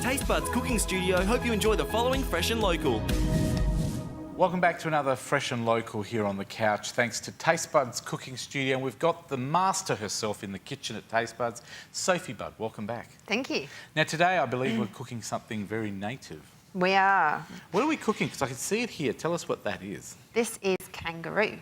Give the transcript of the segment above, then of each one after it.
Taste Buds Cooking Studio hope you enjoy the following Fresh and Local. Welcome back to another Fresh and Local here on the couch. Thanks to Taste Buds Cooking Studio. And we've got the master herself in the kitchen at Taste Buds, Sophie Bud. Welcome back. Thank you. Now today I believe we're cooking something very native. We are. What are we cooking? Because I can see it here. Tell us what that is. This is kangaroo.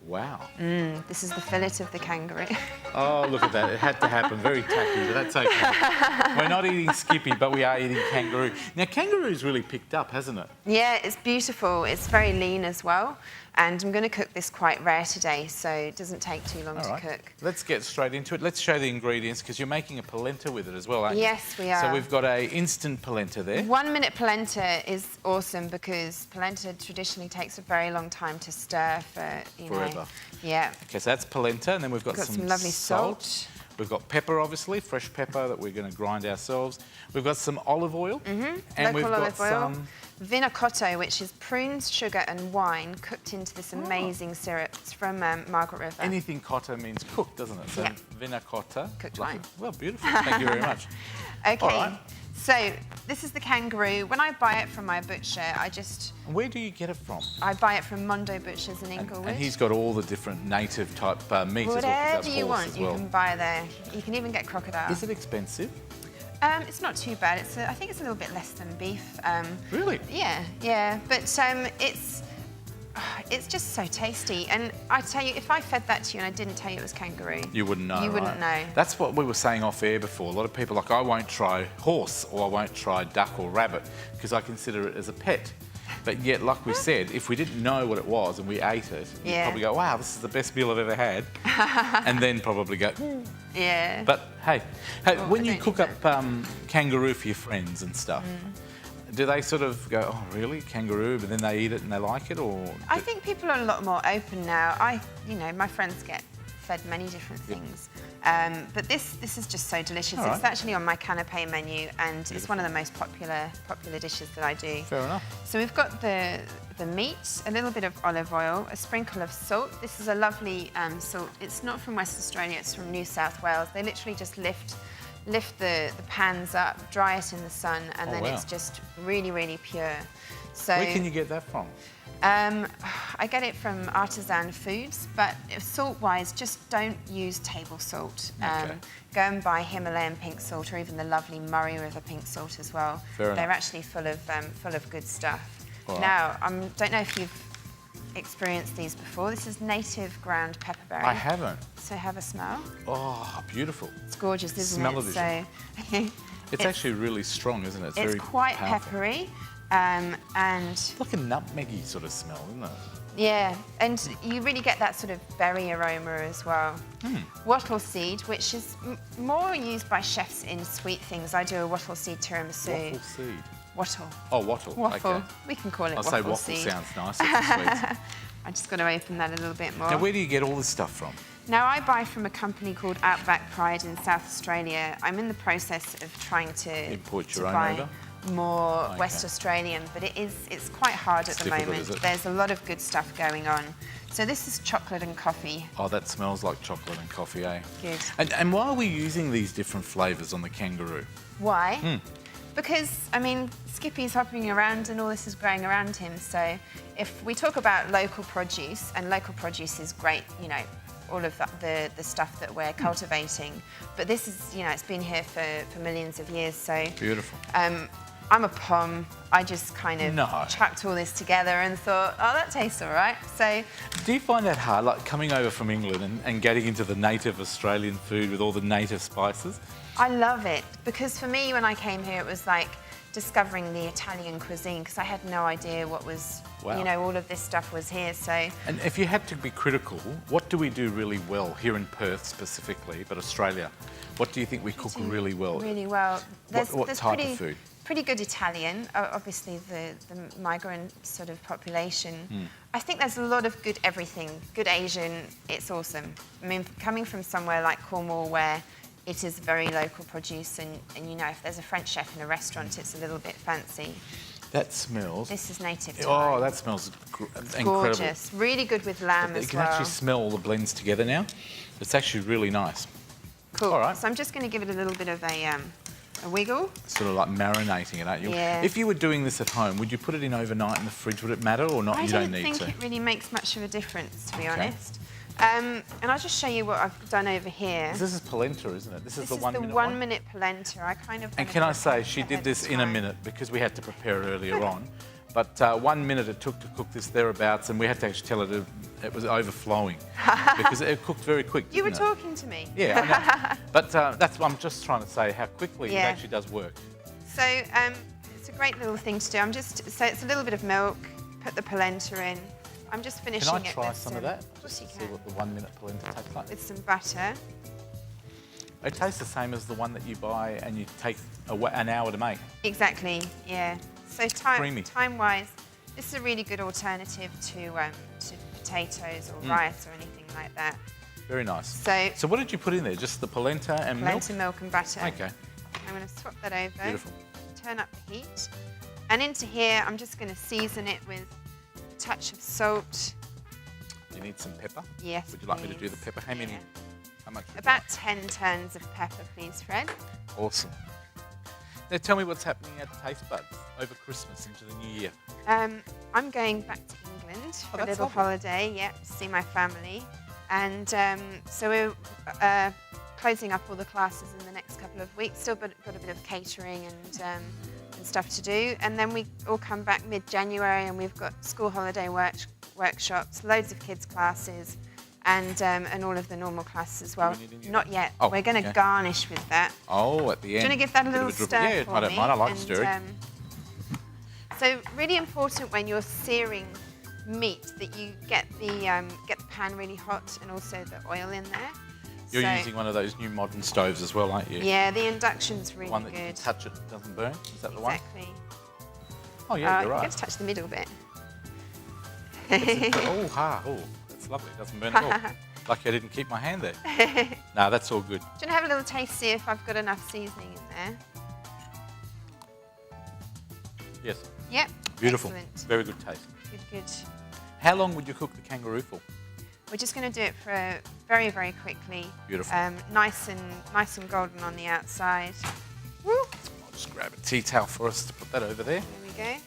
Wow. This is the fillet of the kangaroo. Oh, look at that. It had to happen. Very tacky, but that's okay. We're not eating Skippy, but we are eating kangaroo. Now, kangaroo's really picked up, hasn't it? Yeah, it's beautiful. It's very lean as well. And I'm going to cook this quite rare today, so it doesn't take too long to cook. Let's get straight into it. Let's show the ingredients, because you're making a polenta with it as well, aren't you? Yes, we are. So we've got a instant polenta there. 1 minute polenta is awesome because polenta traditionally takes a very long time to stir for, Forever. Yeah. Okay, so that's polenta, and then we've got some lovely salt. We've got pepper, obviously, fresh pepper that we're going to grind ourselves. We've got some olive oil. And we've got some vinacotto, which is prunes, sugar and wine cooked into this amazing syrup. It's from Margaret River. Anything cotta means cooked, doesn't it? So yeah. Vinacotto. Cooked wine. Well, beautiful. Thank you very much. Okay. All right. So this is the kangaroo. When I buy it from my butcher, Where do you get it from? I buy it from Mondo Butchers in Inglewood. And he's got all the different native type meat as well. Whatever you want, you can buy there. You can even get crocodile. Is it expensive? It's not too bad. I think it's a little bit less than beef. Really? Yeah. But it's just so tasty. And I tell you, if I fed that to you and I didn't tell you it was kangaroo, you wouldn't know. You wouldn't know. That's what we were saying off air before. A lot of people are like, I won't try horse or I won't try duck or rabbit because I consider it as a pet. But yet, like we said, if we didn't know what it was and we ate it, you'd probably go, wow, this is the best meal I've ever had. And then probably go, yeah. But hey, when you cook up kangaroo for your friends and stuff, do they sort of go, oh, really, kangaroo, but then they eat it and they like it, or? I think people are a lot more open now. My friends get fed many different things. But this is just so delicious. All right. It's actually on my canapé menu, and it's one of the most popular dishes that I do. Fair enough. So we've got the meat, a little bit of olive oil, a sprinkle of salt. This is a lovely salt. It's not from West Australia, it's from New South Wales. They literally just lift the pans up, dry it in the sun, and then it's just really, really pure. So where can you get that from? I get it from Artisan Foods, but salt-wise, just don't use table salt. Okay. Go and buy Himalayan pink salt, or even the lovely Murray River pink salt as well. Fair enough. They're actually full of good stuff. All right. Now, I don't know if you've experienced these before. This is native ground pepperberry. I haven't. So have a smell. Oh, beautiful. It's gorgeous, isn't Smell it? of So it's actually really strong, isn't it? It's very quite powerful. peppery. And It's like a nutmeggy sort of smell, isn't it? yeah, and you really get that sort of berry aroma as well. Wattle seed, which is more used by chefs in sweet things. I do a wattle seed tiramisu. Wattle seed. Wattle. Oh, wattle. Waffle. Okay. We can call it I'll waffle say waffle seed. sounds nice. It's sweet. I just got to open that a little bit more. Now, where do you get all this stuff from? Now, I buy from a company called Outback Pride in South Australia. I'm in the process of trying to Import your own buy over? more West Australian, but it's quite hard at the moment. Is it? There's a lot of good stuff going on. So this is chocolate and coffee. Oh, that smells like chocolate and coffee, eh? Good. And why are we using these different flavours on the kangaroo? Why? Because, I mean, Skippy's hopping around and all this is growing around him. So if we talk about local produce, and local produce is great, all of the stuff that we're cultivating. But this is, it's been here for millions of years. So Beautiful. I'm a pom. I just kind of chucked all this together and thought, oh, that tastes all right. So, do you find that hard, like coming over from England and getting into the native Australian food with all the native spices? I love it, because for me, when I came here, it was like discovering the Italian cuisine, because I had no idea what was, all of this stuff was here. So, and if you had to be critical, what do we do really well here in Perth specifically, but Australia? What do you think we cook really well? Really well. What type of food? Pretty good Italian, obviously the migrant sort of population. I think there's a lot of good everything, good Asian, it's awesome. I mean, coming from somewhere like Cornwall where it is very local produce and if there's a French chef in a restaurant, it's a little bit fancy. That smells... This is native to Oh, that smells incredible. Gorgeous. Really good with lamb as well. You can actually smell all the blends together now. It's actually really nice. Cool. All right. So I'm just going to give it a little bit of a a wiggle. Sort of like marinating it, aren't you? Yeah. If you were doing this at home, would you put it in overnight in the fridge? Would it matter or not? You don't need to. I don't think it really makes much of a difference, to be honest. And I'll just show you what I've done over here. This is polenta, isn't it? This is the 1 minute 1 minute polenta. I kind of. And can I say, she did this in a minute because we had to prepare earlier on. But 1 minute it took to cook this thereabouts, and we had to actually tell her it was overflowing because it cooked very quick. You were talking to me. Yeah, I know. But that's what I'm just trying to say, how quickly it actually does work. So it's a great little thing to do. So it's a little bit of milk. Put the polenta in. I'm just finishing it. Can I try some of that? Of course you See can. what the 1 minute polenta tastes like. With some butter. It tastes the same as the one that you buy and you take an hour to make. Exactly. Yeah. So time-wise, this is a really good alternative to potatoes or rice or anything like that. Very nice. So what did you put in there? Just the polenta and milk? Polenta, milk and butter. Okay. I'm going to swap that over. Beautiful. Turn up the heat. And into here, I'm just going to season it with a touch of salt. You need some pepper? Yes, Would you like me to do the please. pepper? How many? Yeah. How much? About 10 turns of pepper, please, Fred. Awesome. Now tell me what's happening at Taste Buds over Christmas into the new year. I'm going back to England for a little holiday, to see my family. And so we're closing up all the classes in the next couple of weeks. Still got a bit of catering and stuff to do. And then we all come back mid-January and we've got school holiday workshops, loads of kids' classes, and all of the normal classes as well. Not yet. Oh, we're going to garnish with that. Oh, at the end. Do you want to give that a little stir Yeah, for I don't me? mind. I like stirring. So really important when you're searing meat that you get the pan really hot and also the oil in there. You're using one of those new modern stoves as well, aren't you? Yeah, the induction's really the one that good. you can touch it doesn't burn. Is that the one? Exactly. Oh yeah, you're You right. get to touch the middle bit. Oh, that's lovely. It doesn't burn at all. Lucky I didn't keep my hand there. No, that's all good. Do you want to have a little taste, see if I've got enough seasoning in there? Yes. Yep. Beautiful. Excellent. Very good taste. Good. How long would you cook the kangaroo for? We're just going to do it for very, very quickly. Beautiful. Nice and golden on the outside. Woo! I'll just grab a tea towel for us to put that over there. There we go.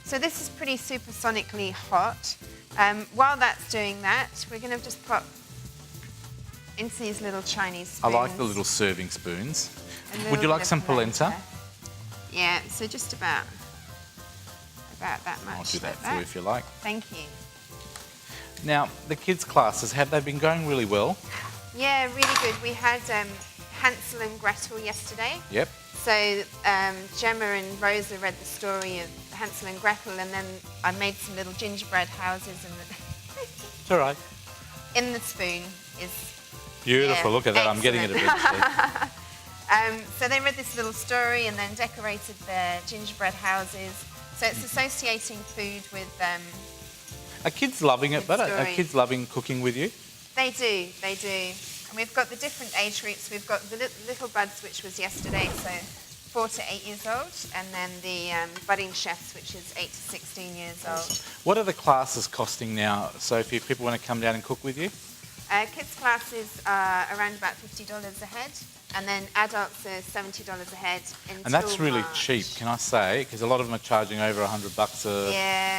So this is pretty supersonically hot. While that's doing that, we're going to just pop into these little Chinese spoons. I like the little serving spoons. Would you like some polenta? Yeah, so just about that much. I'll do that like for you if you like. Thank you. Now, the kids' classes, have they been going really well? Yeah, really good. We had Hansel and Gretel yesterday. Yep. So Gemma and Rosa read the story of Hansel and Gretel, and then I made some little gingerbread houses It's all right. in the spoon. Beautiful. Yeah, Look at that. I'm getting it eventually. So they read this little story and then decorated their gingerbread houses. So it's associating food with Are kids loving it, but are story. kids loving cooking with you? They do. And we've got the different age groups. We've got the little buds, which was yesterday, so 4 to 8 years old, and then the budding chefs, which is 8 to 16 years old. What are the classes costing now, Sophie, if people want to come down and cook with you? Kids' classes are around about $50 a head, and then adults are $70 a head. And that's really March. cheap, can I say, because a lot of them are charging over $100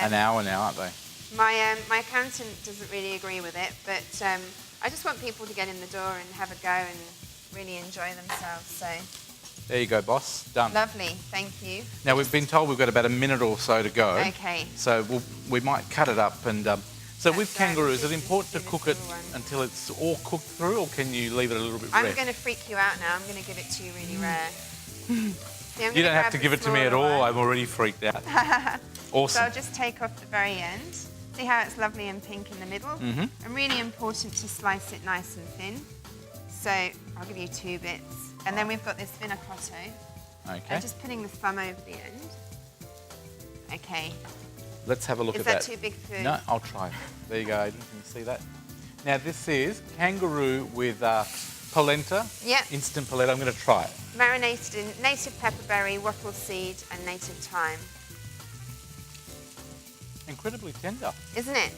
an hour now, aren't they? My accountant doesn't really agree with it, but I just want people to get in the door and have a go and really enjoy themselves. So There you go, boss. Done. lovely, thank you. Now, we've been told we've got about a minute or so to go. Okay. So we might cut it up. And so with That's right. kangaroo, is it This is important to the cook it little one. until it's all cooked through, or can you leave it a little bit I'm rare? going to freak you out now. I'm going to give it to you really rare. See, I'm You gonna don't have grab to the give it to me at smaller all. one. I'm already freaked out. So Awesome. I'll just take off the very end. See how it's lovely and pink in the middle? Mm-hmm. And really important to slice it nice and thin. So I'll give you 2 bits. And then we've got this vinacotto. Okay. I'm just putting the thumb over the end. Okay. Let's have a look Is at that that. too big for... No, I'll try. There you go, Aiden. Can you see that? Now, this is kangaroo with polenta. Yep. Instant polenta. I'm going to try it. Marinated in native pepperberry, wattle seed, and native thyme. Incredibly tender. Isn't it?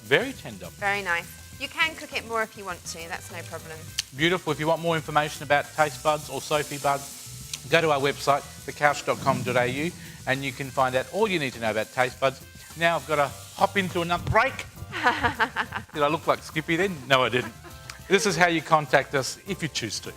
Very tender. Very nice. You can cook it more if you want to, that's no problem. Beautiful. If you want more information about taste buds or Sophie buds, go to our website, thecouch.com.au, and you can find out all you need to know about taste buds. Now I've got to hop into another break. Did I look like Skippy then? No, I didn't. This is how you contact us if you choose to.